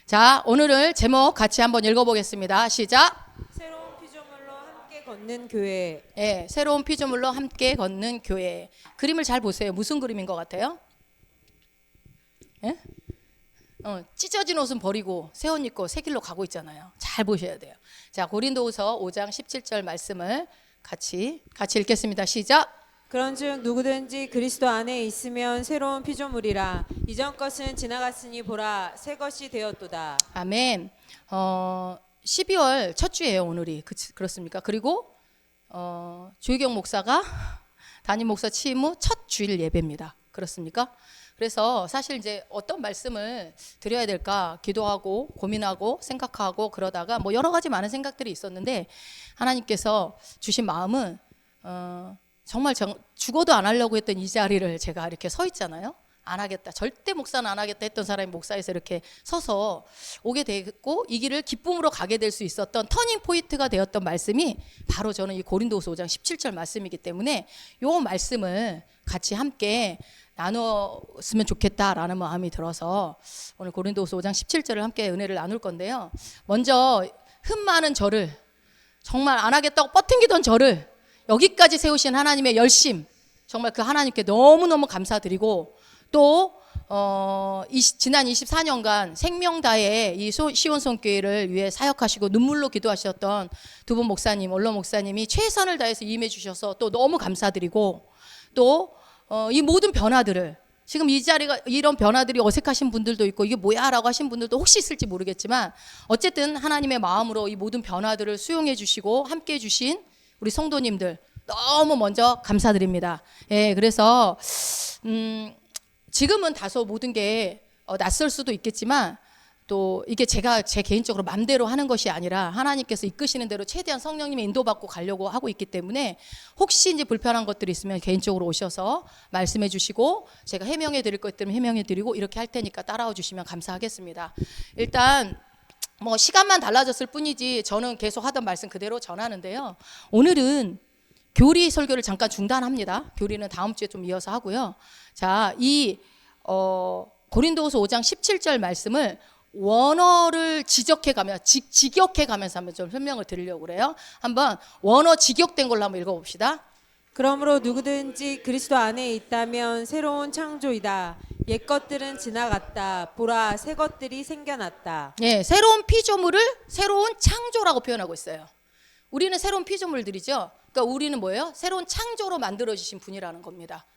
자, 오늘을 제목 같이 한번 읽어보겠습니다. 시작. 새로운 피조물로 함께 걷는 교회. 예, 새로운 피조물로 함께 걷는 교회. 그림을 잘 보세요. 무슨 그림인 것 같아요? 예? 찢어진 옷은 버리고 새 옷 입고 새 길로 가고 있잖아요. 잘 보셔야 돼요. 자, 고린도후서 5장 17절 말씀을 같이 읽겠습니다. 시작. 그런즉 누구든지 그리스도 안에 있으면 새로운 피조물이라. 이전 것은 지나갔으니 보라 새 것이 되었도다. 아멘. 12월 첫 주예요, 오늘이. 그렇습니까? 그리고 조희경 목사가 담임 목사 취임 후 첫 주일 예배입니다. 그렇습니까? 그래서 사실 이제 어떤 말씀을 드려야 될까 기도하고 고민하고 생각하고 그러다가 뭐 여러 가지 많은 생각들이 있었는데 하나님께서 주신 마음은 정말 죽어도 안 하려고 했던 이 자리를 제가 이렇게 서 있잖아요. 안 하겠다. 절대 목사는 안 하겠다 했던 사람이 목사에서 이렇게 서서 오게 됐고 이 길을 기쁨으로 가게 될 수 있었던 터닝 포인트가 되었던 말씀이 바로 저는 이 고린도후서 5장 17절 말씀이기 때문에 이 말씀을 같이 함께 나눴으면 좋겠다라는 마음이 들어서 오늘 고린도후서 5장 17절을 함께 은혜를 나눌 건데요. 먼저 흠 많은 저를 정말 안 하겠다고 뻗팅기던 저를 여기까지 세우신 하나님의 열심 정말 그 하나님께 너무너무 감사드리고 또 지난 24년간 생명다의 이 시온성교회를 위해 사역하시고 눈물로 기도하셨던 두 분 목사님, 원로 목사님이 최선을 다해서 임해 주셔서 또 너무 감사드리고 또 이 모든 변화들을 지금 이 자리가 이런 변화들이 어색하신 분들도 있고 이게 뭐야 라고 하신 분들도 혹시 있을지 모르겠지만 어쨌든 하나님의 마음으로 이 모든 변화들을 수용해 주시고 함께 해 주신 우리 성도님들 너무 먼저 감사드립니다. 예, 그래서 지금은 다소 모든 게 낯설 수도 있겠지만 또 이게 제가 제 개인적으로 맘대로 하는 것이 아니라 하나님께서 이끄시는 대로 최대한 성령님의 인도받고 가려고 하고 있기 때문에 혹시 이제 불편한 것들이 있으면 개인적으로 오셔서 말씀해 주시고 제가 해명해 드릴 것들은 해명해 드리고 이렇게 할 테니까 따라와 주시면 감사하겠습니다. 일단 뭐 시간만 달라졌을 뿐이지 저는 계속 하던 말씀 그대로 전하는데요. 오늘은 교리 설교를 잠깐 중단합니다. 교리는 다음 주에 좀 이어서 하고요. 자, 이 고린도후서 5장 17절 말씀을 원어를 지적해가며 직역해가면서 한번 좀 설명을 드리려고 그래요. 한번 원어 직역된 걸로 한번 읽어봅시다. 그러므로 누구든지 그리스도 안에 있다면 새로운 창조이다. 옛 것들은 지나갔다. 보라 새 것들이 생겨났다. 예, 새로운 피조물을 새로운 창조라고 표현하고 있어요. 우리는 새로운 피조물들이죠. 그러니까 우리는 뭐예요? 새로운 창조로 만들어주신 분이라는 겁니다.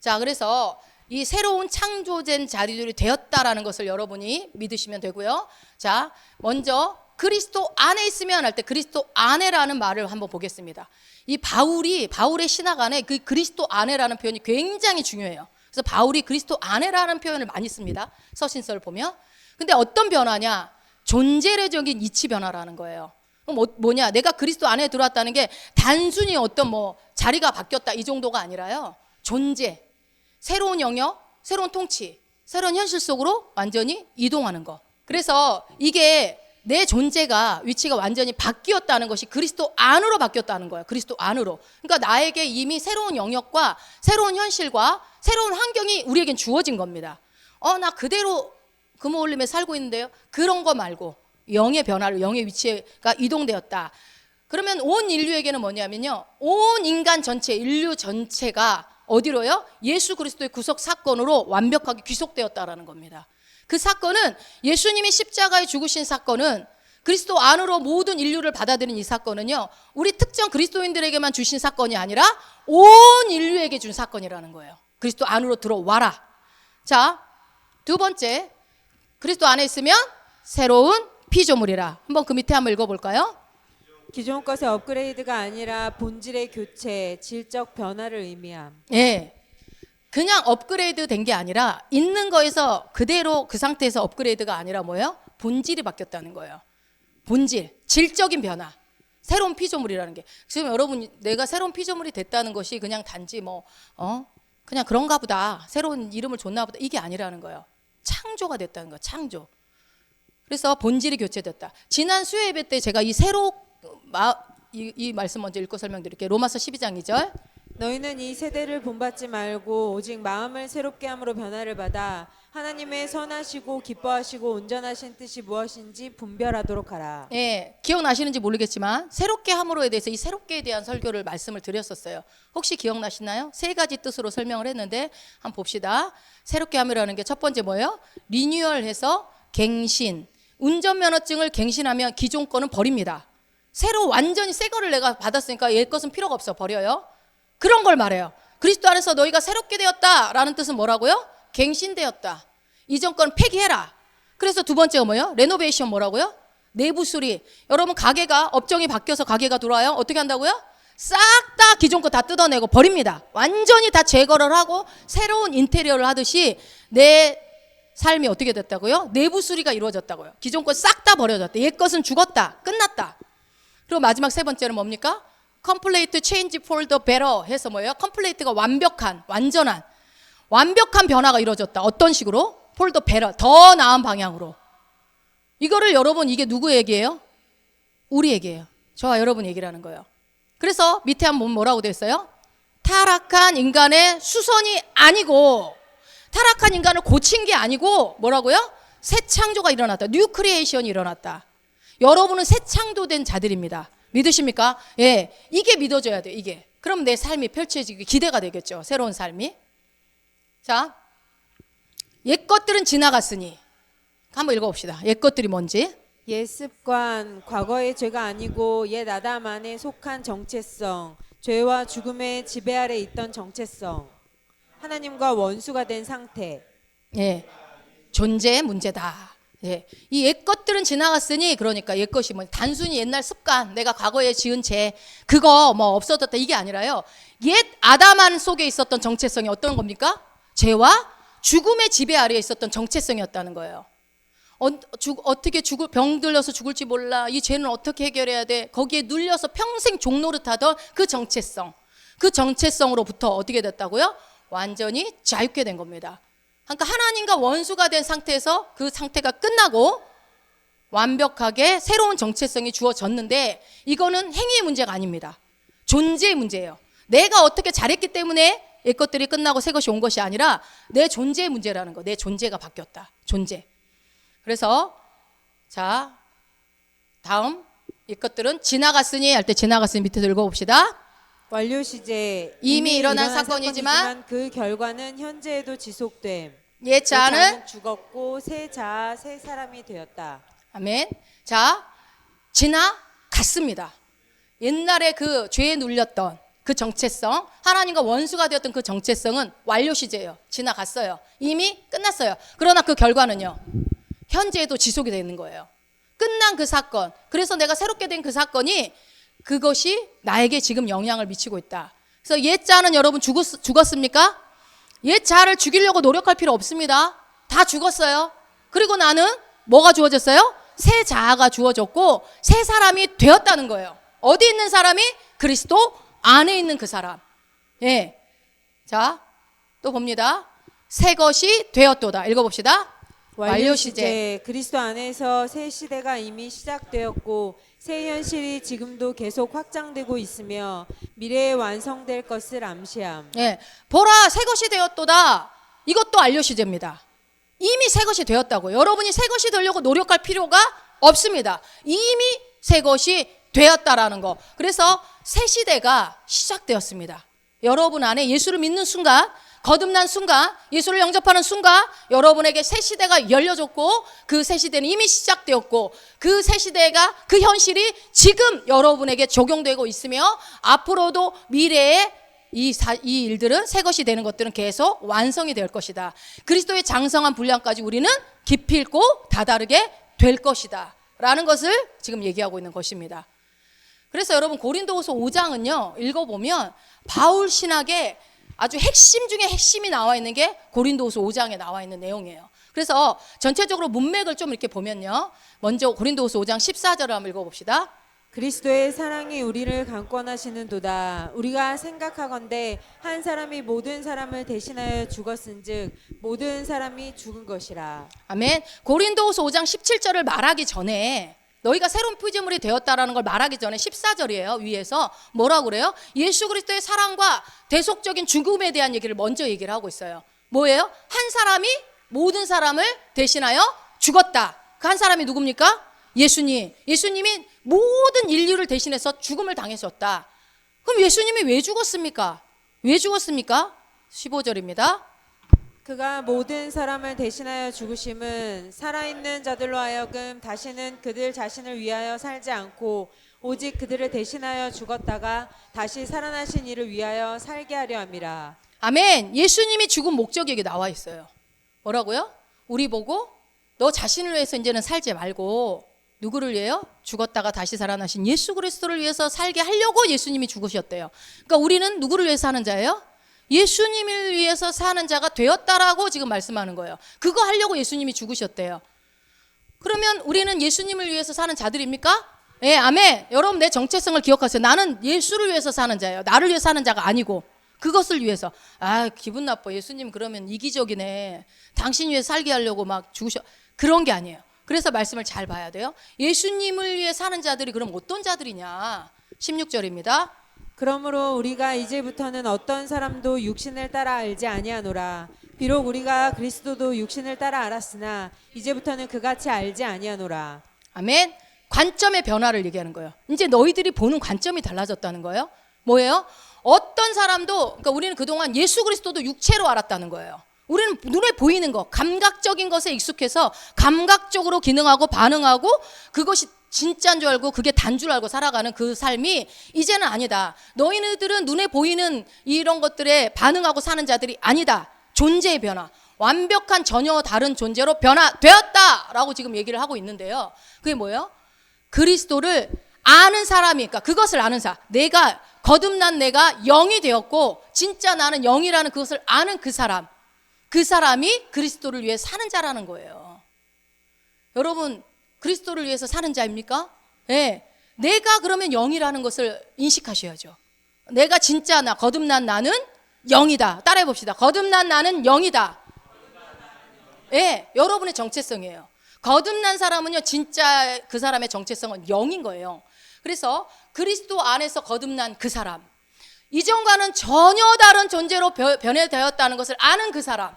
자, 그래서 이 새로운 창조된 자리들이 되었다라는 것을 여러분이 믿으시면 되고요. 자, 먼저 그리스도 안에 있으면 할 때 그리스도 안에라는 말을 한번 보겠습니다. 이 바울의 신학 안에 그 그리스도 안에라는 표현이 굉장히 중요해요. 그래서 바울이 그리스도 안에라는 표현을 많이 씁니다. 서신서를 보면. 근데 어떤 변화냐? 존재적인 이치 변화라는 거예요. 그럼 뭐냐? 내가 그리스도 안에 들어왔다는 게 단순히 어떤 뭐 자리가 바뀌었다 이 정도가 아니라요. 존재, 새로운 영역, 새로운 통치, 새로운 현실 속으로 완전히 이동하는 거. 그래서 이게 내 존재가 위치가 완전히 바뀌었다는 것이 그리스도 안으로 바뀌었다는 거예요. 그리스도 안으로. 그러니까 나에게 이미 새로운 영역과 새로운 현실과 새로운 환경이 우리에겐 주어진 겁니다. 나 그대로 금오올림에 살고 있는데요. 그런 거 말고 영의 변화로 영의 위치가 이동되었다. 그러면 온 인류에게는 뭐냐면요. 온 인간 전체, 인류 전체가 어디로요? 예수 그리스도의 구속 사건으로 완벽하게 귀속되었다라는 겁니다. 그 사건은 예수님이 십자가에 죽으신 사건은 그리스도 안으로 모든 인류를 받아들인 이 사건은요. 우리 특정 그리스도인들에게만 주신 사건이 아니라 온 인류에게 준 사건이라는 거예요. 그리스도 안으로 들어와라. 자, 두 번째 그리스도 안에 있으면 새로운 피조물이라. 한번 그 밑에 한번 읽어볼까요? 기존 것의 업그레이드가 아니라 본질의 교체, 질적 변화를 의미함. 예. 그냥 업그레이드 된 게 아니라 있는 거에서 그대로 그 상태에서 업그레이드가 아니라 뭐예요? 본질이 바뀌었다는 거예요. 본질, 질적인 변화. 새로운 피조물이라는 게. 지금 여러분 내가 새로운 피조물이 됐다는 것이 그냥 단지 그냥 그런가 보다. 새로운 이름을 줬나 보다. 이게 아니라는 거예요. 창조가 됐다는 거예요. 창조. 그래서 본질이 교체됐다. 지난 수요 예배 때 제가 이 말씀 먼저 읽고 설명드릴게요. 로마서 12장 2절. 너희는 이 세대를 본받지 말고 오직 마음을 새롭게 함으로 변화를 받아 하나님의 선하시고 기뻐하시고 온전하신 뜻이 무엇인지 분별하도록 하라. 예, 기억나시는지 모르겠지만 새롭게 함으로에 대해서 이 새롭게에 대한 설교를 말씀을 드렸었어요. 혹시 기억나시나요? 세 가지 뜻으로 설명을 했는데 한번 봅시다. 새롭게 함이라는 게 첫 번째 뭐예요? 리뉴얼해서 갱신. 운전면허증을 갱신하면 기존 거는 버립니다. 새로 완전히 새 거를 내가 받았으니까 옛 것은 필요가 없어, 버려요. 그런 걸 말해요. 그리스도 안에서 너희가 새롭게 되었다라는 뜻은 뭐라고요? 갱신되었다. 이전 건 폐기해라. 그래서 두 번째가 뭐예요? 레노베이션 뭐라고요? 내부 수리. 여러분 가게가 업종이 바뀌어서 가게가 들어와요. 어떻게 한다고요? 싹 다 기존 거 다 뜯어내고 버립니다. 완전히 다 제거를 하고 새로운 인테리어를 하듯이 내 삶이 어떻게 됐다고요? 내부 수리가 이루어졌다고요. 기존 거 싹 다 버려졌다. 옛 것은 죽었다. 끝났다. 그리고 마지막 세 번째는 뭡니까? complete change for the better 해서 뭐예요? complete가 완벽한, 완벽한 변화가 이루어졌다. 어떤 식으로? for the better, 더 나은 방향으로. 이거를 여러분 이게 누구 얘기예요? 우리 얘기예요. 저와 여러분 얘기라는 거예요. 그래서 밑에 한번 보면 뭐라고 되어 있어요? 타락한 인간의 수선이 아니고, 타락한 인간을 고친 게 아니고 뭐라고요? 새 창조가 일어났다. 뉴 크리에이션이 일어났다. 여러분은 새 창조된 자들입니다. 믿으십니까? 예, 이게 믿어져야 돼요. 이게. 그럼 내 삶이 펼쳐지기 기대가 되겠죠. 새로운 삶이. 자, 옛 것들은 지나갔으니 한번 읽어봅시다. 옛 것들이 뭔지. 옛 습관, 과거의 죄가 아니고 옛 아담 안에 속한 정체성, 죄와 죽음의 지배 아래 있던 정체성, 하나님과 원수가 된 상태. 예, 존재의 문제다. 예, 이 옛 것들은 지나갔으니, 그러니까 옛 것이 뭐 단순히 옛날 습관, 내가 과거에 지은 죄 그거 뭐 없어졌다 이게 아니라요. 옛 아담 안 속에 있었던 정체성이 어떤 겁니까? 죄와 죽음의 지배 아래에 있었던 정체성이었다는 거예요. 어떻게 병 들려서 죽을지 몰라. 이 죄는 어떻게 해결해야 돼? 거기에 눌려서 평생 종노릇하던 그 정체성. 그 정체성으로부터 어떻게 됐다고요? 완전히 자유케 된 겁니다. 그러니까 하나님과 원수가 된 상태에서 그 상태가 끝나고 완벽하게 새로운 정체성이 주어졌는데, 이거는 행위의 문제가 아닙니다. 존재의 문제예요. 내가 어떻게 잘했기 때문에 옛 것들이 끝나고 새 것이 온 것이 아니라 내 존재의 문제라는 거. 내 존재가 바뀌었다. 존재. 그래서 자, 다음 옛 것들은 지나갔으니 할 때 지나갔으니 밑에서 읽어봅시다. 완료 시제, 이미 일어난 사건이지만 그 결과는 현재에도 지속됨. 옛 자는 죽었고 새 자, 새 사람이 되었다. 아멘. 자, 지나갔습니다. 옛날에 그 죄에 눌렸던 그 정체성, 하나님과 원수가 되었던 그 정체성은 완료 시제예요. 지나갔어요. 이미 끝났어요. 그러나 그 결과는요, 현재에도 지속이 되는 거예요. 끝난 그 사건. 그래서 내가 새롭게 된 그 사건이, 그것이 나에게 지금 영향을 미치고 있다. 그래서 옛 자는 여러분 죽었습니까? 옛 자를 죽이려고 노력할 필요 없습니다. 다 죽었어요. 그리고 나는 뭐가 주어졌어요? 새 자아가 주어졌고 새 사람이 되었다는 거예요. 어디 있는 사람이? 그리스도 안에 있는 그 사람. 예. 자, 또 봅니다. 새 것이 되었도다. 읽어봅시다. 완료 시제. 그리스도 안에서 새 시대가 이미 시작되었고 새 현실이 지금도 계속 확장되고 있으며 미래에 완성될 것을 암시함. 예, 보라 새 것이 되었도다. 이것도 완료 시제입니다. 이미 새 것이 되었다고. 여러분이 새 것이 되려고 노력할 필요가 없습니다. 이미 새 것이 되었다라는 거. 그래서 새 시대가 시작되었습니다. 여러분 안에 예수를 믿는 순간, 거듭난 순간, 예수를 영접하는 순간 여러분에게 새 시대가 열려졌고, 그 새 시대는 이미 시작되었고, 그 새 시대가, 그 현실이 지금 여러분에게 적용되고 있으며 앞으로도 미래에 이 일들은, 새 것이 되는 것들은 계속 완성이 될 것이다. 그리스도의 장성한 분량까지 우리는 기필코 다다르게 될 것이다 라는 것을 지금 얘기하고 있는 것입니다. 그래서 여러분 고린도후서 5장은요 읽어보면 바울 신학의 아주 핵심 중에 핵심이 나와 있는 게 고린도후서 5장에 나와 있는 내용이에요. 그래서 전체적으로 문맥을 좀 이렇게 보면요, 먼저 고린도후서 5장 14절을 한번 읽어봅시다. 그리스도의 사랑이 우리를 강권하시는 도다. 우리가 생각하건대 한 사람이 모든 사람을 대신하여 죽었은즉 모든 사람이 죽은 것이라. 아멘. 고린도후서 5장 17절을 말하기 전에, 너희가 새로운 피조물이 되었다라는 걸 말하기 전에 14절이에요. 위에서 뭐라고 그래요? 예수 그리스도의 사랑과 대속적인 죽음에 대한 얘기를 먼저 얘기를 하고 있어요. 뭐예요? 한 사람이 모든 사람을 대신하여 죽었다. 그 한 사람이 누굽니까? 예수님. 예수님이 모든 인류를 대신해서 죽음을 당하셨다. 그럼 예수님이 왜 죽었습니까? 왜 죽었습니까? 15절입니다. 그가 모든 사람을 대신하여 죽으심은 살아있는 자들로 하여금 다시는 그들 자신을 위하여 살지 않고 오직 그들을 대신하여 죽었다가 다시 살아나신 이를 위하여 살게 하려 함이라. 아멘. 예수님이 죽은 목적이 여기 나와 있어요. 뭐라고요? 우리 보고 너 자신을 위해서 이제는 살지 말고 누구를 위해요? 죽었다가 다시 살아나신 예수 그리스도를 위해서 살게 하려고 예수님이 죽으셨대요. 그러니까 우리는 누구를 위해서 사는 자예요? 예수님을 위해서 사는 자가 되었다라고 지금 말씀하는 거예요. 그거 하려고 예수님이 죽으셨대요. 그러면 우리는 예수님을 위해서 사는 자들입니까? 예, 아멘. 여러분 내 정체성을 기억하세요. 나는 예수를 위해서 사는 자예요. 나를 위해서 사는 자가 아니고 그것을 위해서. 아, 기분 나빠. 예수님 그러면 이기적이네. 당신 위해 살게 하려고 막 죽으셔. 그런 게 아니에요. 그래서 말씀을 잘 봐야 돼요. 예수님을 위해 사는 자들이 그럼 어떤 자들이냐? 16절입니다. 그러므로 우리가 이제부터는 어떤 사람도 육신을 따라 알지 아니하노라. 비록 우리가 그리스도도 육신을 따라 알았으나 이제부터는 그같이 알지 아니하노라. 아멘. 관점의 변화를 얘기하는 거예요. 이제 너희들이 보는 관점이 달라졌다는 거예요. 뭐예요? 어떤 사람도, 그러니까 우리는 그동안 예수 그리스도도 육체로 알았다는 거예요. 우리는 눈에 보이는 거, 감각적인 것에 익숙해서 감각적으로 기능하고 반응하고 그것이 진짜인 줄 알고 그게 단 줄 알고 살아가는 그 삶이 이제는 아니다. 너희들은 눈에 보이는 이런 것들에 반응하고 사는 자들이 아니다. 존재의 변화. 완벽한 전혀 다른 존재로 변화되었다라고 지금 얘기를 하고 있는데요. 그게 뭐예요? 그리스도를 아는 사람이, 그러니까 그것을 아는 사. 내가 거듭난 내가 영이 되었고 진짜 나는 영이라는 그것을 아는 그 사람. 그 사람이 그리스도를 위해 사는 자라는 거예요. 여러분 그리스도를 위해서 사는 자입니까? 네. 내가 그러면 영이라는 것을 인식하셔야죠. 내가 진짜 나, 거듭난 나는 영이다. 따라해 봅시다. 거듭난 나는 영이다. 네. 여러분의 정체성이에요. 거듭난 사람은요, 진짜 그 사람의 정체성은 영인 거예요. 그래서 그리스도 안에서 거듭난 그 사람, 이전과는 전혀 다른 존재로 변해되었다는 것을 아는 그 사람,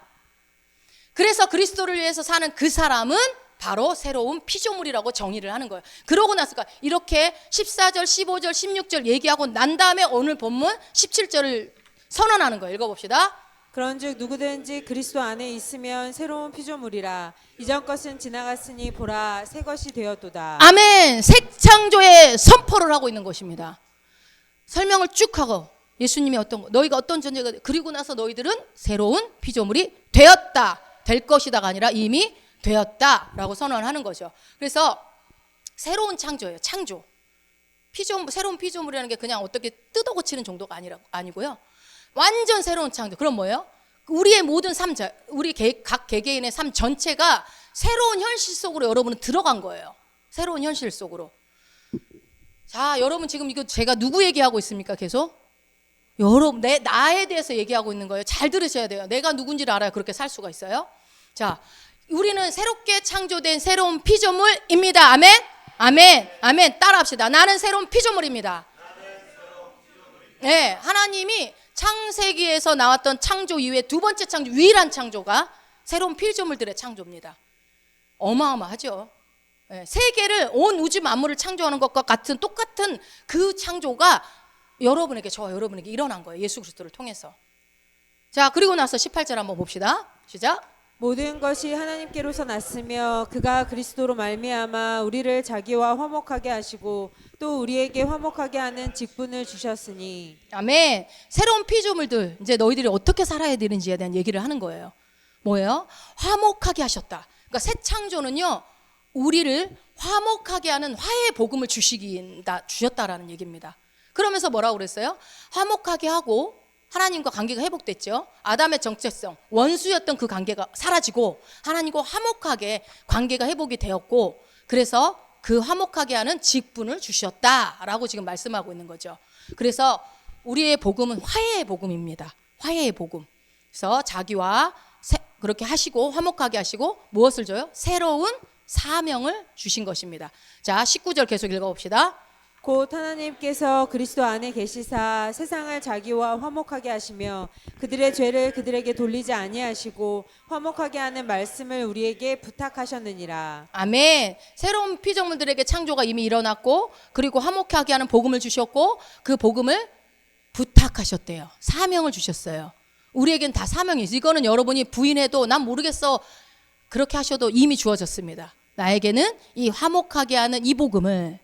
그래서 그리스도를 위해서 사는 그 사람은 바로 새로운 피조물이라고 정의를 하는 거예요. 그러고 나서가 이렇게 14절, 15절, 16절 얘기하고 난 다음에 오늘 본문 17절을 선언하는 거예요. 읽어봅시다. 그런즉 누구든지 그리스도 안에 있으면 새로운 피조물이라. 이전 것은 지나갔으니 보라 새 것이 되었도다. 아멘. 새 창조의 선포를 하고 있는 것입니다. 설명을 쭉 하고 예수님이 어떤 거, 너희가 어떤 존재가 그리고 나서 너희들은 새로운 피조물이 되었다. 될 것이다가 아니라 이미 되었다라고 선언하는 거죠. 그래서 새로운 창조예요. 창조. 새로운 피조물이라는 게 그냥 어떻게 뜯어 고치는 정도가 아니고요. 완전 새로운 창조. 그럼 뭐예요? 우리의 모든 삶, 우리 각 개개인의 삶 전체가 새로운 현실 속으로 여러분은 들어간 거예요. 새로운 현실 속으로. 자, 여러분 지금 이거 제가 누구 얘기하고 있습니까? 계속? 여러분, 나에 대해서 얘기하고 있는 거예요. 잘 들으셔야 돼요. 내가 누군지를 알아야 그렇게 살 수가 있어요. 자, 우리는 새롭게 창조된 새로운 피조물입니다. 아멘? 아멘. 아멘. 따라합시다. 나는 새로운 피조물입니다. 네, 하나님이 창세기에서 나왔던 창조 이후에 두 번째 창조, 유일한 창조가 새로운 피조물들의 창조입니다. 어마어마하죠. 네, 세계를, 온 우주 만물을 창조하는 것과 같은 똑같은 그 창조가 여러분에게, 저와 여러분에게 일어난 거예요. 예수 그리스도를 통해서. 자, 그리고 나서 18절 한번 봅시다. 시작. 모든 것이 하나님께로서 났으며 그가 그리스도로 말미암아 우리를 자기와 화목하게 하시고 또 우리에게 화목하게 하는 직분을 주셨으니. 아멘. 새로운 피조물들, 이제 너희들이 어떻게 살아야 되는지에 대한 얘기를 하는 거예요. 뭐예요? 화목하게 하셨다. 그러니까 새 창조는요, 우리를 화목하게 하는 화해의 복음을 주셨다라는 얘기입니다. 그러면서 뭐라고 그랬어요? 화목하게 하고 하나님과 관계가 회복됐죠. 아담의 정체성, 원수였던 그 관계가 사라지고 하나님과 화목하게 관계가 회복이 되었고, 그래서 그 화목하게 하는 직분을 주셨다라고 지금 말씀하고 있는 거죠. 그래서 우리의 복음은 화해의 복음입니다. 화해의 복음. 그래서 자기와 그렇게 하시고 화목하게 하시고 무엇을 줘요? 새로운 사명을 주신 것입니다. 자, 19절 계속 읽어봅시다. 곧 하나님께서 그리스도 안에 계시사 세상을 자기와 화목하게 하시며 그들의 죄를 그들에게 돌리지 아니하시고 화목하게 하는 말씀을 우리에게 부탁하셨느니라. 아멘. 새로운 피조물들에게 창조가 이미 일어났고, 그리고 화목하게 하는 복음을 주셨고, 그 복음을 부탁하셨대요. 사명을 주셨어요. 우리에겐 다 사명이 있어요. 이거는 여러분이 부인해도 난 모르겠어 그렇게 하셔도 이미 주어졌습니다. 나에게는 이 화목하게 하는 이 복음을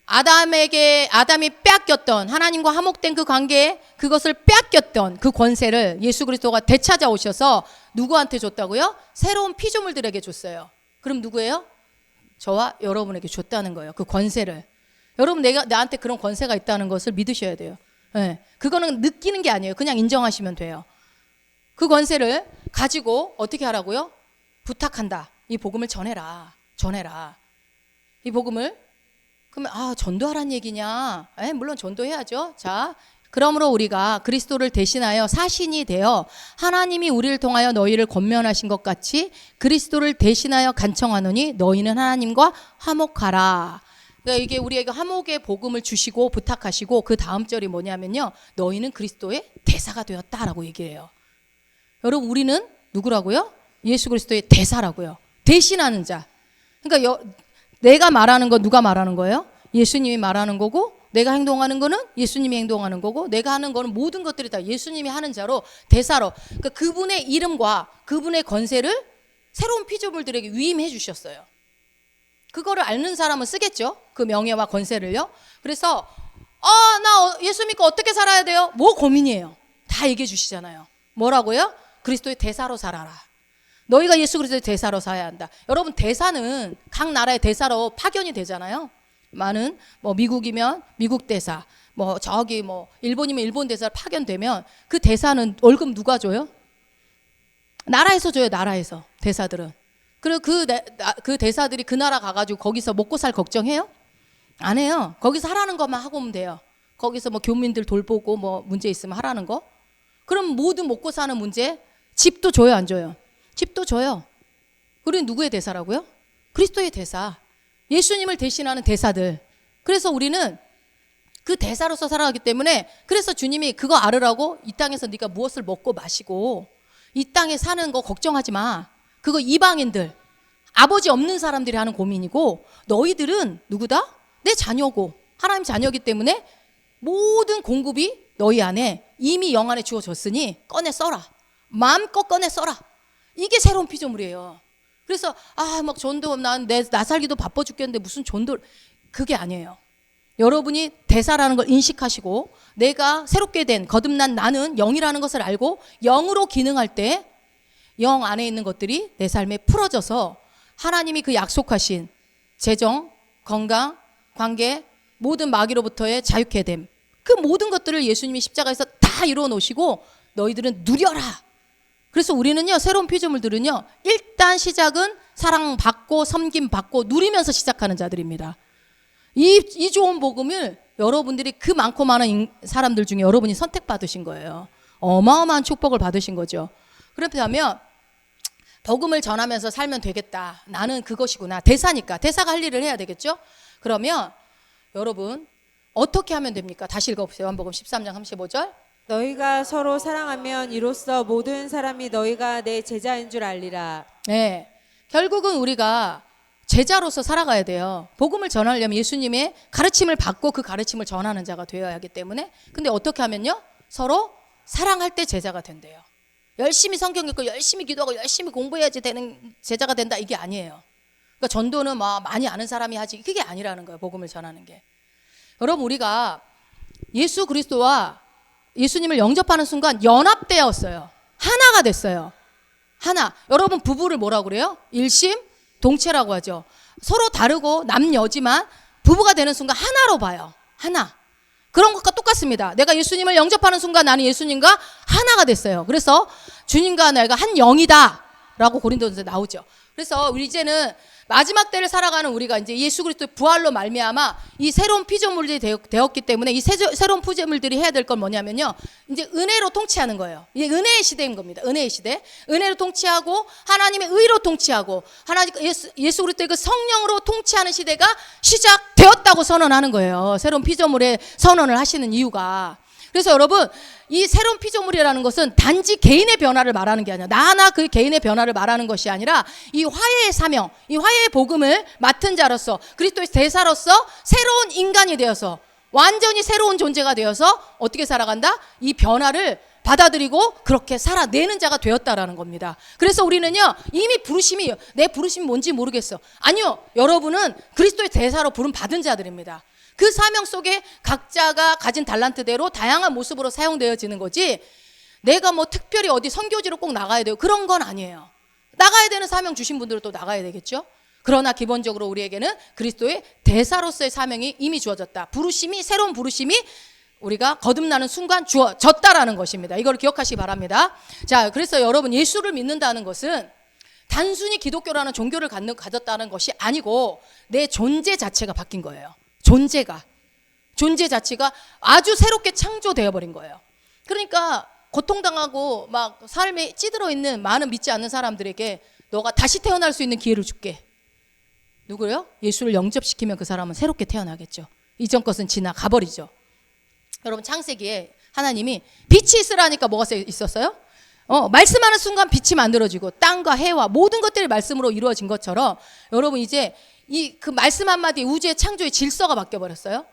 아담이 빼앗겼던, 하나님과 화목된 그 관계에 그것을 빼앗겼던 그 권세를 예수 그리스도가 되찾아 오셔서 누구한테 줬다고요? 새로운 피조물들에게 줬어요. 그럼 누구예요? 저와 여러분에게 줬다는 거예요. 그 권세를. 여러분, 나한테 그런 권세가 있다는 것을 믿으셔야 돼요. 네. 그거는 느끼는 게 아니에요. 그냥 인정하시면 돼요. 그 권세를 가지고 어떻게 하라고요? 부탁한다. 이 복음을 전해라. 이 복음을. 그러면 전도하란 얘기냐? 물론 전도해야죠. 자, 그러므로 우리가 그리스도를 대신하여 사신이 되어 하나님이 우리를 통하여 너희를 권면하신 것 같이 그리스도를 대신하여 간청하노니 너희는 하나님과 화목하라. 그러니까 이게 우리에게 화목의 복음을 주시고 부탁하시고, 그 다음 절이 뭐냐면요, 너희는 그리스도의 대사가 되었다라고 얘기해요. 여러분, 우리는 누구라고요? 예수 그리스도의 대사라고요. 대신하는 자. 그러니까 내가 말하는 건 누가 말하는 거예요? 예수님이 말하는 거고, 내가 행동하는 거는 예수님이 행동하는 거고, 내가 하는 거는 모든 것들이 다 예수님이 하는 자로, 대사로, 그러니까 그분의 이름과 그분의 권세를 새로운 피조물들에게 위임해 주셨어요. 그거를 아는 사람은 쓰겠죠. 그 명예와 권세를요. 그래서 나 예수 믿고 어떻게 살아야 돼요? 뭐 고민이에요. 다 얘기해 주시잖아요. 뭐라고요? 그리스도의 대사로 살아라. 너희가 예수 그리스도의 대사로 살아야 한다. 여러분, 대사는 각 나라의 대사로 파견이 되잖아요. 많은 미국이면 미국 대사, 일본이면 일본 대사 파견되면 그 대사는 월급 누가 줘요? 나라에서 줘요. 나라에서. 대사들은. 그리고 그 대사들이 그 나라 가가지고 거기서 먹고 살 걱정해요? 안 해요. 거기서 하라는 것만 하고 오면 돼요. 거기서 교민들 돌보고 문제 있으면 하라는 거. 그럼 모든 먹고 사는 문제, 집도 줘요, 안 줘요? 집도 줘요. 우리는 누구의 대사라고요? 그리스도의 대사. 예수님을 대신하는 대사들. 그래서 우리는 그 대사로서 살아가기 때문에, 그래서 주님이 그거 알으라고, 이 땅에서 네가 무엇을 먹고 마시고 이 땅에 사는 거 걱정하지 마. 그거 이방인들, 아버지 없는 사람들이 하는 고민이고, 너희들은 누구다? 내 자녀고 하나님 자녀이기 때문에 모든 공급이 너희 안에 이미 영 안에 주어졌으니 꺼내 써라. 마음껏 꺼내 써라. 이게 새로운 피조물이에요. 그래서 전도, 나 살기도 바빠 죽겠는데 무슨 전도, 그게 아니에요. 여러분이 대사라는 걸 인식하시고, 내가 새롭게 된 거듭난 나는 영이라는 것을 알고 영으로 기능할 때 영 안에 있는 것들이 내 삶에 풀어져서 하나님이 그 약속하신 재정, 건강, 관계, 모든 마귀로부터의 자유케 됨, 그 모든 것들을 예수님이 십자가에서 다 이루어 놓으시고 너희들은 누려라. 그래서 우리는요, 새로운 피조물들은요, 일단 시작은 사랑받고 섬김받고 누리면서 시작하는 자들입니다. 이 좋은 복음을 여러분들이 그 많고 많은 사람들 중에 여러분이 선택받으신 거예요. 어마어마한 축복을 받으신 거죠. 그렇다면 복음을 전하면서 살면 되겠다. 나는 그것이구나. 대사니까. 대사가 할 일을 해야 되겠죠? 그러면 여러분 어떻게 하면 됩니까? 다시 읽어보세요. 요한복음 13장 35절. 너희가 서로 사랑하면 이로써 모든 사람이 너희가 내 제자인 줄 알리라. 네, 결국은 우리가 제자로서 살아가야 돼요. 복음을 전하려면 예수님의 가르침을 받고 그 가르침을 전하는 자가 되어야 하기 때문에. 근데 어떻게 하면요? 서로 사랑할 때 제자가 된대요. 열심히 성경 읽고 열심히 기도하고 열심히 공부해야지 되는 제자가 된다, 이게 아니에요. 그러니까 전도는 많이 아는 사람이 하지, 그게 아니라는 거예요. 복음을 전하는 게. 여러분, 우리가 예수 그리스도와 예수님을 영접하는 순간 연합되었어요. 하나가 됐어요. 하나. 여러분, 부부를 뭐라고 그래요? 일심동체라고 하죠. 서로 다르고 남녀지만 부부가 되는 순간 하나로 봐요. 하나. 그런 것과 똑같습니다. 내가 예수님을 영접하는 순간 나는 예수님과 하나가 됐어요. 그래서 주님과 내가 한 영이다 라고 고린도전서에 나오죠. 그래서 우리 이제는 마지막 때를 살아가는 우리가 이제 예수 그리스도의 부활로 말미암아 이 새로운 피조물들이 되었기 때문에 이 새로운 피조물들이 해야 될 건 뭐냐면요. 이제 은혜로 통치하는 거예요. 이게 은혜의 시대인 겁니다. 은혜의 시대. 은혜로 통치하고 하나님의 의로 통치하고 하나님 예수 그리스도의 그 성령으로 통치하는 시대가 시작되었다고 선언하는 거예요. 새로운 피조물의 선언을 하시는 이유가. 그래서 여러분 이 새로운 피조물이라는 것은 단지 개인의 변화를 말하는 게 아니라 나 하나 그 개인의 변화를 말하는 것이 아니라 이 화해의 사명, 이 화해의 복음을 맡은 자로서 그리스도의 대사로서 새로운 인간이 되어서 완전히 새로운 존재가 되어서 어떻게 살아간다? 이 변화를 받아들이고 그렇게 살아내는 자가 되었다라는 겁니다. 그래서 우리는요 이미 부르심이 내 부르심이 뭔지 모르겠어. 아니요, 여러분은 그리스도의 대사로 부름 받은 자들입니다. 그 사명 속에 각자가 가진 달란트대로 다양한 모습으로 사용되어지는 거지 내가 뭐 특별히 어디 선교지로 꼭 나가야 돼요 그런 건 아니에요. 나가야 되는 사명 주신 분들은 또 나가야 되겠죠. 그러나 기본적으로 우리에게는 그리스도의 대사로서의 사명이 이미 주어졌다. 부르심이 새로운 부르심이 우리가 거듭나는 순간 주어졌다라는 것입니다. 이걸 기억하시기 바랍니다. 자, 그래서 여러분 예수를 믿는다는 것은 단순히 기독교라는 종교를 가졌다는 것이 아니고 내 존재 자체가 바뀐 거예요. 존재 자체가 아주 새롭게 창조되어 버린 거예요. 그러니까 고통당하고 막 삶에 찌들어 있는 많은 믿지 않는 사람들에게 너가 다시 태어날 수 있는 기회를 줄게. 누구요? 예수를 영접시키면 그 사람은 새롭게 태어나겠죠. 이전 것은 지나가 버리죠. 여러분 창세기에 하나님이 빛이 있으라니까 뭐가 있었어요? 말씀하는 순간 빛이 만들어지고 땅과 해와 모든 것들이 말씀으로 이루어진 것처럼 여러분 이제 그 말씀 한마디 우주의 창조의 질서가 바뀌어버렸어요.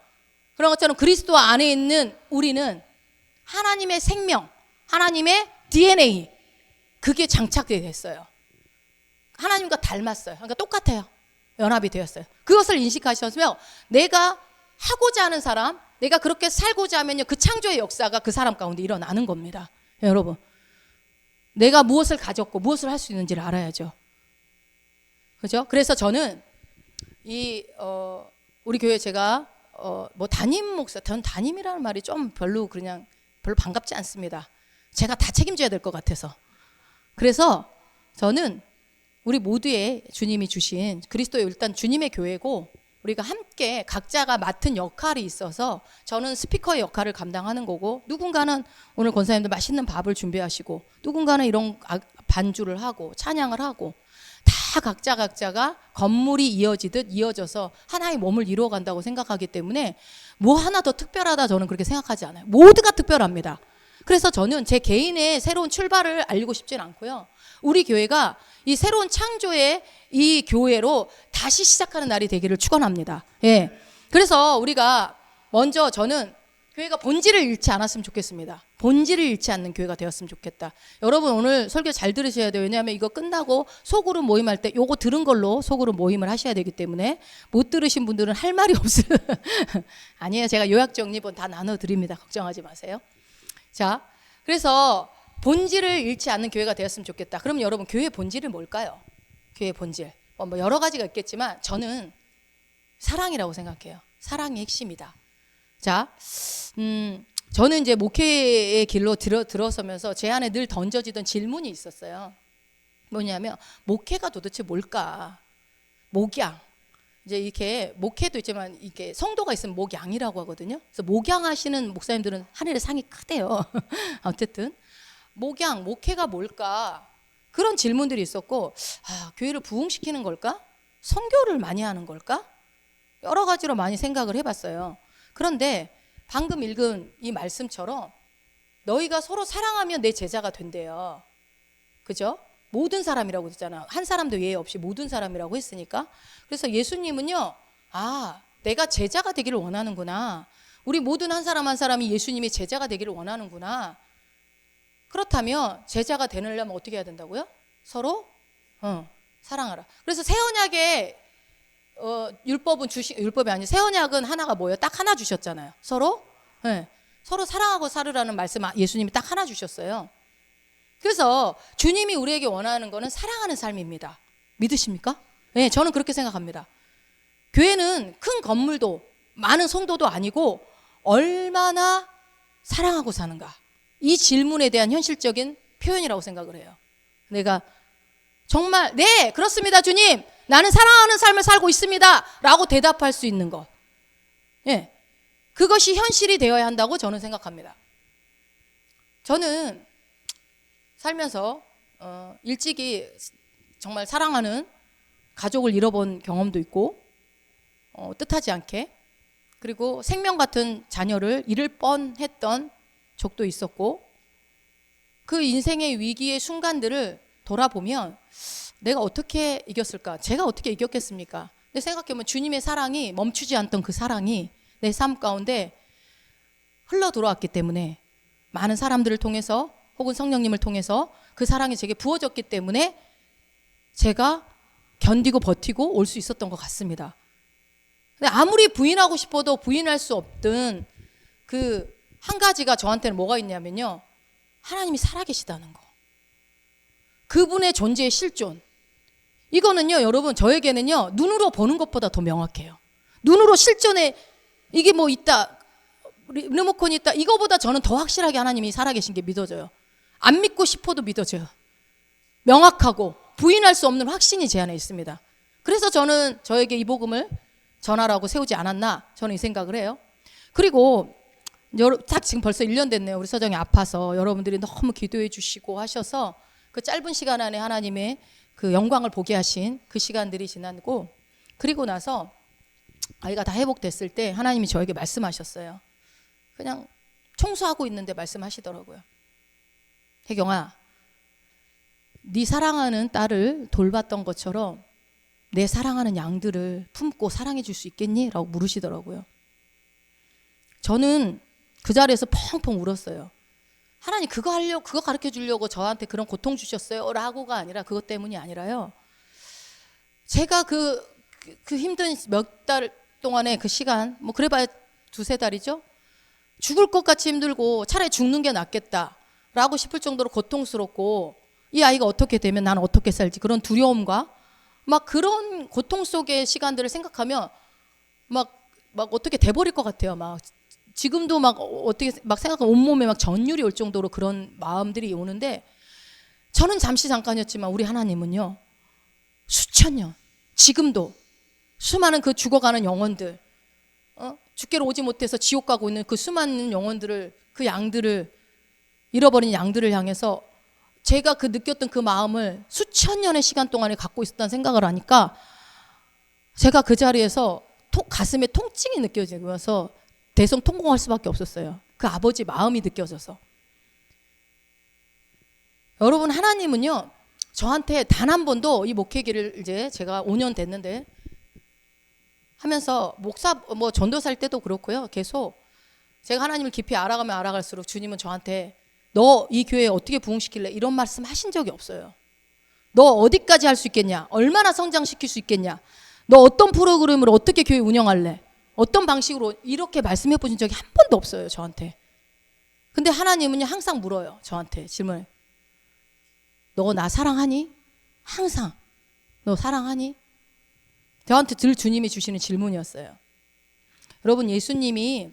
그런 것처럼 그리스도 안에 있는 우리는 하나님의 생명, 하나님의 DNA 그게 장착되어 됐어요. 하나님과 닮았어요. 그러니까 똑같아요. 연합이 되었어요. 그것을 인식하셨으면 내가 하고자 하는 사람, 내가 그렇게 살고자 하면요 그 창조의 역사가 그 사람 가운데 일어나는 겁니다. 여러분 내가 무엇을 가졌고 무엇을 할 수 있는지를 알아야죠. 그죠? 그래서 저는 우리 교회 제가 뭐 담임 목사, 전 담임이라는 말이 좀 별로 반갑지 않습니다. 제가 다 책임져야 될 것 같아서. 그래서 저는 우리 모두의 주님이 주신 그리스도의 일단 주님의 교회고 우리가 함께 각자가 맡은 역할이 있어서 저는 스피커의 역할을 감당하는 거고 누군가는 오늘 권사님들 맛있는 밥을 준비하시고 누군가는 이런 반주를 하고 찬양을 하고 다 각자가 건물이 이어지듯 이어져서 하나의 몸을 이루어간다고 생각하기 때문에 뭐 하나 더 특별하다 저는 그렇게 생각하지 않아요. 모두가 특별합니다. 그래서 저는 제 개인의 새로운 출발을 알리고 싶진 않고요. 우리 교회가 이 새로운 창조의 이 교회로 다시 시작하는 날이 되기를 축원합니다. 예. 그래서 우리가 먼저 저는 교회가 본질을 잃지 않았으면 좋겠습니다. 본질을 잃지 않는 교회가 되었으면 좋겠다. 여러분 오늘 설교 잘 들으셔야 돼요. 왜냐하면 이거 끝나고 소그룹 모임할 때 요거 들은 걸로 소그룹 모임을 하셔야 되기 때문에 못 들으신 분들은 할 말이 없어요. 아니에요. 제가 요약 정리본 다 나눠드립니다. 걱정하지 마세요. 자, 그래서 본질을 잃지 않는 교회가 되었으면 좋겠다. 그럼 여러분 교회의 본질은 뭘까요? 교회의 본질 뭐 여러 가지가 있겠지만 저는 사랑이라고 생각해요. 사랑이 핵심이다. 자, 저는 이제 목회의 길로 들어서면서 제 안에 늘 던져지던 질문이 있었어요. 뭐냐면 목회가 도대체 뭘까? 목양. 이제 이렇게 목회도 있지만 이게 성도가 있으면 목양이라고 하거든요. 그래서 목양하시는 목사님들은 하늘의 상이 크대요. 어쨌든 목회가 뭘까? 그런 질문들이 있었고 교회를 부흥시키는 걸까? 선교를 많이 하는 걸까? 여러 가지로 많이 생각을 해봤어요. 그런데 방금 읽은 이 말씀처럼 너희가 서로 사랑하면 내 제자가 된대요. 그죠? 모든 사람이라고 했잖아. 한 사람도 예외 없이 모든 사람이라고 했으니까. 그래서 예수님은요, 내가 제자가 되기를 원하는구나. 우리 모든 한 사람 한 사람이 예수님이 제자가 되기를 원하는구나. 그렇다면 제자가 되려면 어떻게 해야 된다고요? 서로 사랑하라. 그래서 새 언약에 율법이 아니고 새 언약은 하나가 뭐예요? 딱 하나 주셨잖아요. 서로 사랑하고 살으라는 말씀 예수님이 딱 하나 주셨어요. 그래서 주님이 우리에게 원하는 거는 사랑하는 삶입니다. 믿으십니까? 네, 저는 그렇게 생각합니다. 교회는 큰 건물도 많은 성도도 아니고 얼마나 사랑하고 사는가. 이 질문에 대한 현실적인 표현이라고 생각을 해요. 내가 정말 네 그렇습니다 주님, 나는 사랑하는 삶을 살고 있습니다 라고 대답할 수 있는 것, 예, 그것이 현실이 되어야 한다고 저는 생각합니다. 저는 살면서 일찍이 정말 사랑하는 가족을 잃어본 경험도 있고, 뜻하지 않게, 그리고 생명 같은 자녀를 잃을 뻔했던 적도 있었고, 그 인생의 위기의 순간들을 돌아보면 내가 어떻게 이겼을까? 제가 어떻게 이겼겠습니까? 근데 생각해보면 주님의 사랑이, 멈추지 않던 그 사랑이 내 삶 가운데 흘러 들어왔기 때문에, 많은 사람들을 통해서 혹은 성령님을 통해서 그 사랑이 제게 부어졌기 때문에 제가 견디고 버티고 올 수 있었던 것 같습니다. 근데 아무리 부인하고 싶어도 부인할 수 없던 그 한 가지가 저한테는 뭐가 있냐면요, 하나님이 살아계시다는 거, 그분의 존재의 실존. 이거는요 여러분, 저에게는요 눈으로 보는 것보다 더 명확해요. 눈으로 실존에 이게 뭐 있다, 리모컨이 있다, 이거보다 저는 더 확실하게 하나님이 살아계신 게 믿어져요. 안 믿고 싶어도 믿어져요. 명확하고 부인할 수 없는 확신이 제 안에 있습니다. 그래서 저는 저에게 이 복음을 전하라고 세우지 않았나, 저는 이 생각을 해요. 그리고 딱 지금 벌써 1년 됐네요. 우리 서정이 아파서 여러분들이 너무 기도해 주시고 하셔서 그 짧은 시간 안에 하나님의 그 영광을 보게 하신 그 시간들이 지나고, 그리고 나서 아이가 다 회복됐을 때 하나님이 저에게 말씀하셨어요. 그냥 청소하고 있는데 말씀하시더라고요. 혜경아, 네 사랑하는 딸을 돌봤던 것처럼 내 사랑하는 양들을 품고 사랑해 줄 수 있겠니? 라고 물으시더라고요. 저는 그 자리에서 펑펑 울었어요. 하나님 그거 하려고, 그거 가르쳐 주려고 저한테 그런 고통 주셨어요? 라고가 아니라, 그것 때문이 아니라요, 제가 그 힘든 몇 달 동안의 그 시간, 뭐 그래봐야 2-3달이죠? 죽을 것 같이 힘들고 차라리 죽는 게 낫겠다 라고 싶을 정도로 고통스럽고, 이 아이가 어떻게 되면 나는 어떻게 살지, 그런 두려움과 막 그런 고통 속의 시간들을 생각하면 막 어떻게 돼버릴 것 같아요. 막 지금도 막 어떻게 막 생각하면 온몸에 막 전율이 올 정도로 그런 마음들이 오는데, 저는 잠깐이었지만 우리 하나님은요 수천 년, 지금도 수많은 그 죽어가는 영혼들, 주께로 오지 못해서 지옥 가고 있는 그 수많은 영혼들을, 그 양들을, 잃어버린 양들을 향해서 제가 그 느꼈던 그 마음을 수천 년의 시간 동안에 갖고 있었다는 생각을 하니까 제가 그 자리에서 가슴에 통증이 느껴지면서 대성통곡할 수밖에 없었어요. 그 아버지 마음이 느껴져서. 여러분, 하나님은요 저한테 단 한 번도 이 목회기를 이제 제가 5년 됐는데 하면서 목사 뭐 전도사일 때도 그렇고요, 계속 제가 하나님을 깊이 알아가면 알아갈수록 주님은 저한테 너 이 교회에 어떻게 부흥시킬래? 이런 말씀 하신 적이 없어요. 너 어디까지 할 수 있겠냐? 얼마나 성장시킬 수 있겠냐? 너 어떤 프로그램으로 어떻게 교회 운영할래? 어떤 방식으로? 이렇게 말씀해 보신 적이 한 번도 없어요, 저한테. 근데 하나님은요 항상 물어요, 저한테 질문을. 너 나 사랑하니? 항상 너 사랑하니? 저한테 늘 주님이 주시는 질문이었어요. 여러분, 예수님이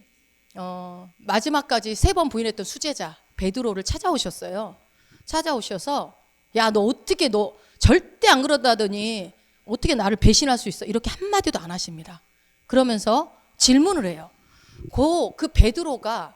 마지막까지 3번 부인했던 수제자 베드로를 찾아오셨어요. 찾아오셔서 야, 너 어떻게, 너 절대 안 그러다더니 어떻게 나를 배신할 수 있어? 이렇게 한마디도 안 하십니다. 그러면서 질문을 해요. 그 베드로가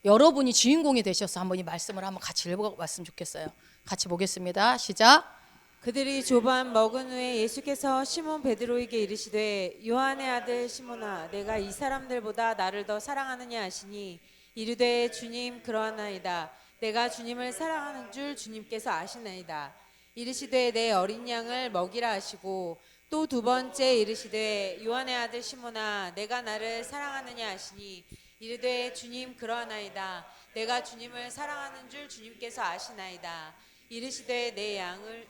여러분이 주인공이 되셔서 한번 이 말씀을 한번 같이 읽어봤으면 좋겠어요. 같이 보겠습니다. 시작. 그들이 조반 먹은 후에 예수께서 시몬 베드로에게 이르시되 요한의 아들 시몬아, 내가 이 사람들보다 나를 더 사랑하느냐 하시니 이르되 주님 그러하나이다. 내가 주님을 사랑하는 줄 주님께서 아시나이다. 이르시되 내 어린 양을 먹이라 하시고 또 2번째 이르시되 요한의 아들 시몬아, 내가 나를 사랑하느냐 하시니 이르되 주님 그러하나이다. 내가 주님을 사랑하는 줄 주님께서 아시나이다. 이르시되 내 양을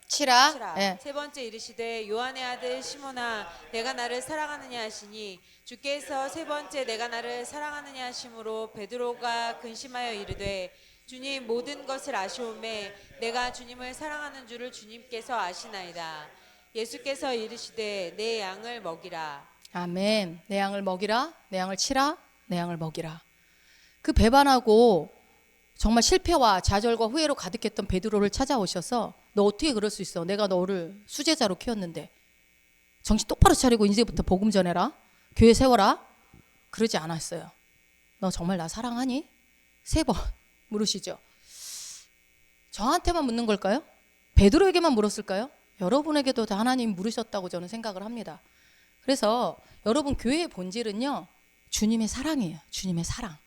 치라. 네. 3번째 이르시되 요한의 아들 시몬아, 내가 나를 사랑하느냐 하시니 주께서 3번째 내가 나를 사랑하느냐 하심으로 베드로가 근심하여 이르되 주님 모든 것을 아시오매 내가 주님을 사랑하는 줄을 주님께서 아시나이다. 예수께서 이르시되 내 양을 먹이라. 아멘. 내 양을 먹이라, 내 양을 치라, 내 양을 먹이라. 그 배반하고 정말 실패와 좌절과 후회로 가득했던 베드로를 찾아오셔서 너 어떻게 그럴 수 있어? 내가 너를 수제자로 키웠는데. 정신 똑바로 차리고 이제부터 복음 전해라. 교회 세워라. 그러지 않았어요. 너 정말 나 사랑하니? 3번 물으시죠. 저한테만 묻는 걸까요? 베드로에게만 물었을까요? 여러분에게도 다 하나님 물으셨다고 저는 생각을 합니다. 그래서 여러분 교회의 본질은요, 주님의 사랑이에요. 주님의 사랑.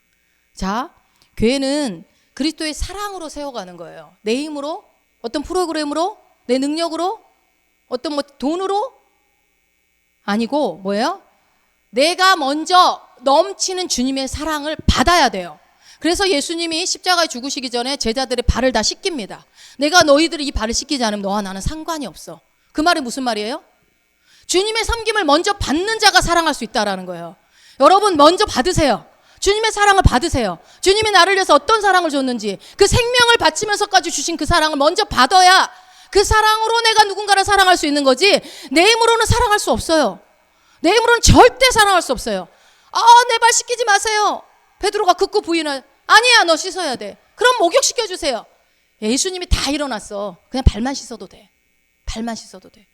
자, 교회는 그리스도의 사랑으로 세워가는 거예요. 내 힘으로, 어떤 프로그램으로, 내 능력으로, 어떤 뭐 돈으로 아니고 뭐예요? 내가 먼저 넘치는 주님의 사랑을 받아야 돼요. 그래서 예수님이 십자가에 죽으시기 전에 제자들의 발을 다 씻깁니다. 내가 너희들이 이 발을 씻기지 않으면 너와 나는 상관이 없어. 그 말이 무슨 말이에요? 주님의 섬김을 먼저 받는 자가 사랑할 수 있다라는 거예요. 여러분 먼저 받으세요. 주님의 사랑을 받으세요. 주님이 나를 위해서 어떤 사랑을 줬는지 그 생명을 바치면서까지 주신 그 사랑을 먼저 받아야 그 사랑으로 내가 누군가를 사랑할 수 있는 거지, 내 힘으로는 사랑할 수 없어요. 내 힘으로는 절대 사랑할 수 없어요. 내 발 씻기지 마세요. 베드로가 극구 부인을, 아니야 너 씻어야 돼. 그럼 목욕시켜주세요. 예수님이 다 일어났어. 그냥 발만 씻어도 돼. 발만 씻어도 돼.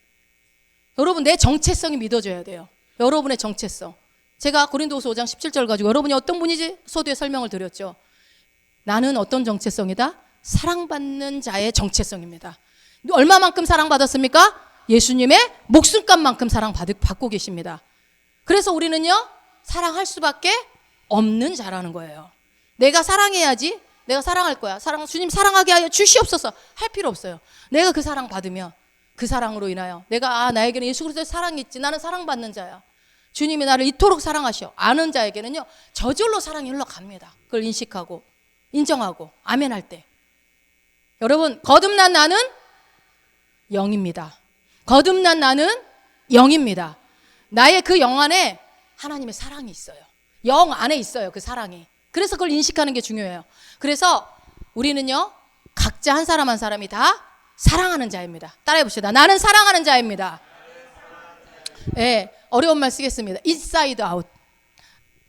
여러분 내 정체성이 믿어져야 돼요. 여러분의 정체성. 제가 고린도후서 5장 17절 가지고 여러분이 어떤 분이지 서두에 설명을 드렸죠. 나는 어떤 정체성이다? 사랑받는 자의 정체성입니다. 얼마만큼 사랑받았습니까? 예수님의 목숨값만큼 사랑받고 계십니다. 그래서 우리는요, 사랑할 수밖에 없는 자라는 거예요. 내가 사랑해야지, 내가 사랑할 거야. 주님 사랑하게 하여 주시옵소서 할 필요 없어요. 내가 그 사랑 받으면 그 사랑으로 인하여 내가 나에게는 예수 그리스도의 사랑이 있지, 나는 사랑받는 자야. 주님이 나를 이토록 사랑하셔. 아는 자에게는요, 저절로 사랑이 흘러갑니다. 그걸 인식하고 인정하고 아멘할 때. 여러분, 거듭난 나는 영입니다. 거듭난 나는 영입니다. 나의 그 영 안에 하나님의 사랑이 있어요. 영 안에 있어요, 그 사랑이. 그래서 그걸 인식하는 게 중요해요. 그래서 우리는요, 각자 한 사람 한 사람이 다 사랑하는 자입니다. 따라해 봅시다. 나는 사랑하는 자입니다. 네, 어려운 말 쓰겠습니다. inside out.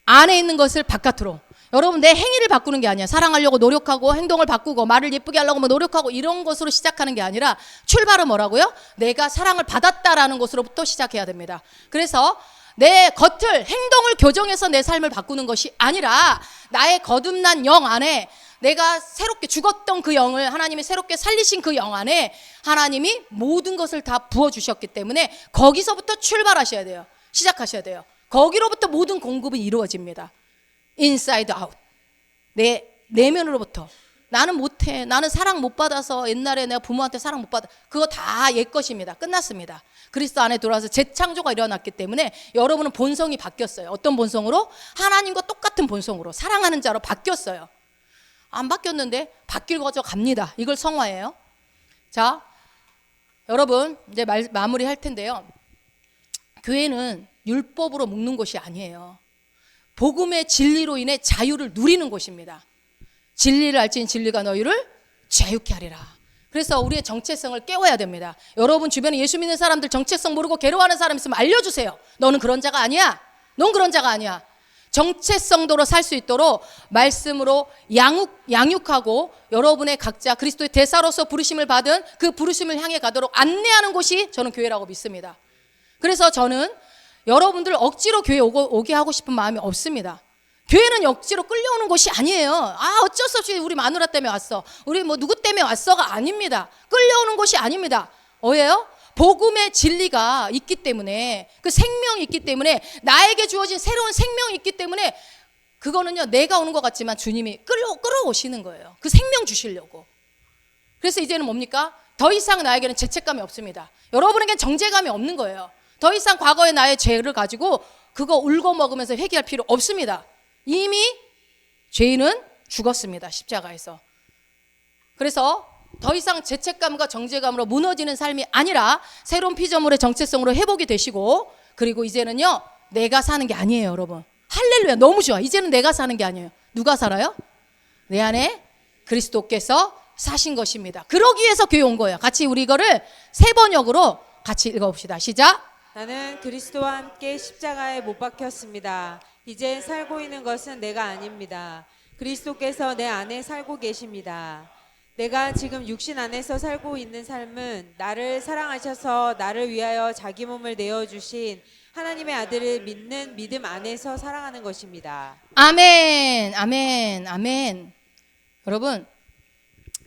안에 있는 것을 바깥으로. 여러분, 내 행위를 바꾸는 게 아니야. 사랑하려고 노력하고 행동을 바꾸고 말을 예쁘게 하려고 뭐 노력하고 이런 것으로 시작하는 게 아니라, 출발은 뭐라고요? 내가 사랑을 받았다라는 것으로부터 시작해야 됩니다. 그래서 내 겉을, 행동을 교정해서 내 삶을 바꾸는 것이 아니라, 나의 거듭난 영 안에, 내가 새롭게 죽었던 그 영을 하나님이 새롭게 살리신 그 영 안에 하나님이 모든 것을 다 부어주셨기 때문에 거기서부터 출발하셔야 돼요. 시작하셔야 돼요. 거기로부터 모든 공급은 이루어집니다. inside out. 내 내면으로부터. 나는 못해. 나는 사랑 못 받아서, 옛날에 내가 부모한테 사랑 못 받아. 그거 다 옛 것입니다. 끝났습니다. 그리스도 안에 들어와서 재창조가 일어났기 때문에 여러분은 본성이 바뀌었어요. 어떤 본성으로? 하나님과 똑같은 본성으로, 사랑하는 자로 바뀌었어요. 안 바뀌었는데 바뀔 거죠. 갑니다. 이걸 성화예요. 자, 여러분 이제 마무리 할 텐데요. 교회는 율법으로 묶는 곳이 아니에요. 복음의 진리로 인해 자유를 누리는 곳입니다. 진리를 알지니 진리가 너희를 자유케 하리라. 그래서 우리의 정체성을 깨워야 됩니다. 여러분 주변에 예수 믿는 사람들 정체성 모르고 괴로워하는 사람 있으면 알려주세요. 너는 그런 자가 아니야. 넌 그런 자가 아니야. 정체성도로 살 수 있도록 말씀으로 양육하고 여러분의 각자 그리스도의 대사로서 부르심을 받은 그 부르심을 향해 가도록 안내하는 곳이 저는 교회라고 믿습니다. 그래서 저는 여러분들 억지로 교회 오게 하고 싶은 마음이 없습니다. 교회는 억지로 끌려오는 곳이 아니에요. 어쩔 수 없이 우리 마누라 때문에 왔어, 우리 뭐 누구 때문에 왔어가 아닙니다. 끌려오는 곳이 아닙니다. 뭐예요? 복음의 진리가 있기 때문에, 그 생명이 있기 때문에, 나에게 주어진 새로운 생명이 있기 때문에, 그거는요 내가 오는 것 같지만 주님이 끌어오시는 거예요. 그 생명 주시려고. 그래서 이제는 뭡니까? 더 이상 나에게는 죄책감이 없습니다. 여러분에게는 정죄감이 없는 거예요. 더 이상 과거의 나의 죄를 가지고 그거 울고 먹으면서 회개할 필요 없습니다. 이미 죄인은 죽었습니다. 십자가에서. 그래서 더 이상 죄책감과 정죄감으로 무너지는 삶이 아니라 새로운 피조물의 정체성으로 회복이 되시고, 그리고 이제는요 내가 사는 게 아니에요. 여러분 할렐루야, 너무 좋아. 이제는 내가 사는 게 아니에요. 누가 살아요? 내 안에 그리스도께서 사신 것입니다. 그러기 위해서 교회 온 거예요. 같이 우리 이거를 세 번역으로 같이 읽어봅시다. 시작. 나는 그리스도와 함께 십자가에 못 박혔습니다. 이제 살고 있는 것은 내가 아닙니다. 그리스도께서 내 안에 살고 계십니다. 내가 지금 육신 안에서 살고 있는 삶은 나를 사랑하셔서 나를 위하여 자기 몸을 내어주신 하나님의 아들을 믿는 믿음 안에서 살아가는 것입니다. 아멘, 아멘, 아멘. 여러분,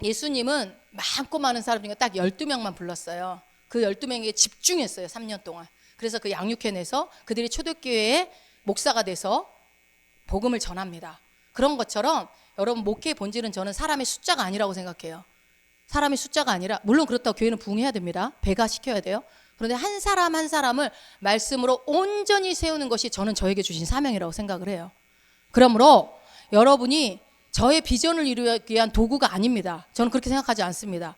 예수님은 많고 많은 사람 중에 딱 12명만 불렀어요. 그 12명에게 집중했어요, 3년 동안. 그래서 그 양육해내서 그들이 초대교회의 목사가 돼서 복음을 전합니다. 그런 것처럼 여러분, 목회의 본질은 저는 사람의 숫자가 아니라고 생각해요. 사람의 숫자가 아니라, 물론 그렇다고 교회는 부흥해야 됩니다. 배가시켜야 돼요. 그런데 한 사람 한 사람을 말씀으로 온전히 세우는 것이 저는 저에게 주신 사명이라고 생각을 해요. 그러므로 여러분이 저의 비전을 이루기 위한 도구가 아닙니다. 저는 그렇게 생각하지 않습니다.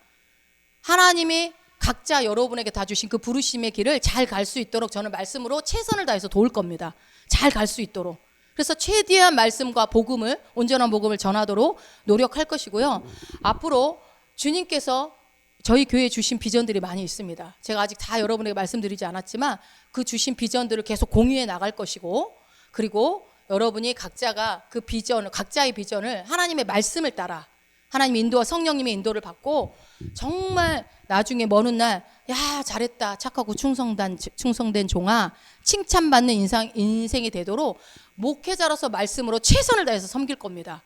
하나님이 각자 여러분에게 다 주신 그 부르심의 길을 잘 갈 수 있도록 저는 말씀으로 최선을 다해서 도울 겁니다. 잘 갈 수 있도록. 그래서 최대한 말씀과 복음을, 온전한 복음을 전하도록 노력할 것이고요. 앞으로 주님께서 저희 교회에 주신 비전들이 많이 있습니다. 제가 아직 다 여러분에게 말씀드리지 않았지만 그 주신 비전들을 계속 공유해 나갈 것이고, 그리고 여러분이 각자가 그 비전을, 각자의 비전을 하나님의 말씀을 따라 하나님의 인도와 성령님의 인도를 받고 정말 나중에 먼 훗날 야 잘했다 착하고 충성된 종아 칭찬받는 인생이 되도록 목회자로서 말씀으로 최선을 다해서 섬길 겁니다.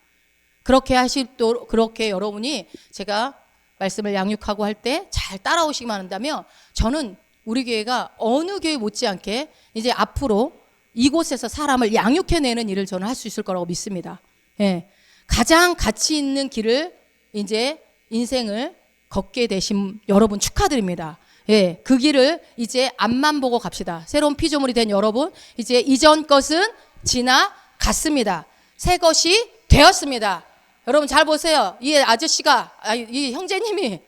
그렇게 여러분이 제가 말씀을 양육하고 할 때 잘 따라오시기만 한다면 저는 우리 교회가 어느 교회 못지않게 이제 앞으로 이곳에서 사람을 양육해내는 일을 저는 할 수 있을 거라고 믿습니다. 예. 가장 가치 있는 길을 이제 인생을 걷게 되신 여러분 축하드립니다. 예, 그 길을 이제 앞만 보고 갑시다. 새로운 피조물이 된 여러분, 이제 이전 것은 지나갔습니다. 새 것이 되었습니다. 여러분 잘 보세요. 이 아저씨가, 이 형제님이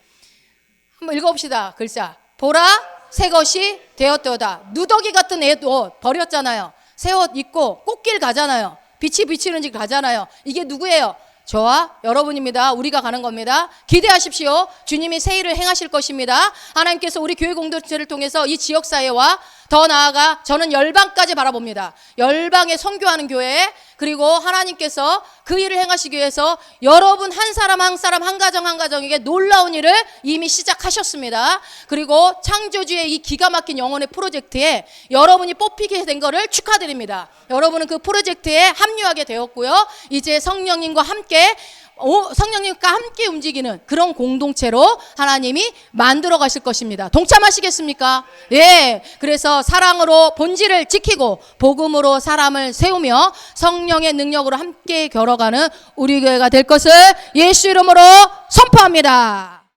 한번 읽어봅시다. 글자. 보라, 새 것이 되었도다. 누더기 같은 옷 버렸잖아요. 새 옷 입고 꽃길 가잖아요. 빛이 비치는 집 가잖아요. 이게 누구예요? 저와 여러분입니다. 우리가 가는 겁니다. 기대하십시오. 주님이 새 일을 행하실 것입니다. 하나님께서 우리 교회 공동체를 통해서 이 지역사회와 더 나아가 저는 열방까지 바라봅니다. 열방에 선교하는 교회, 그리고 하나님께서 그 일을 행하시기 위해서 여러분 한 사람 한 사람 한 가정 한 가정에게 놀라운 일을 이미 시작하셨습니다. 그리고 창조주의 이 기가 막힌 영혼의 프로젝트에 여러분이 뽑히게 된 거를 축하드립니다. 여러분은 그 프로젝트에 합류하게 되었고요. 이제 성령님과 함께 움직이는 그런 공동체로 하나님이 만들어 가실 것입니다. 동참하시겠습니까? 예. 그래서 사랑으로 본질을 지키고 복음으로 사람을 세우며 성령의 능력으로 함께 걸어가는 우리 교회가 될 것을 예수 이름으로 선포합니다.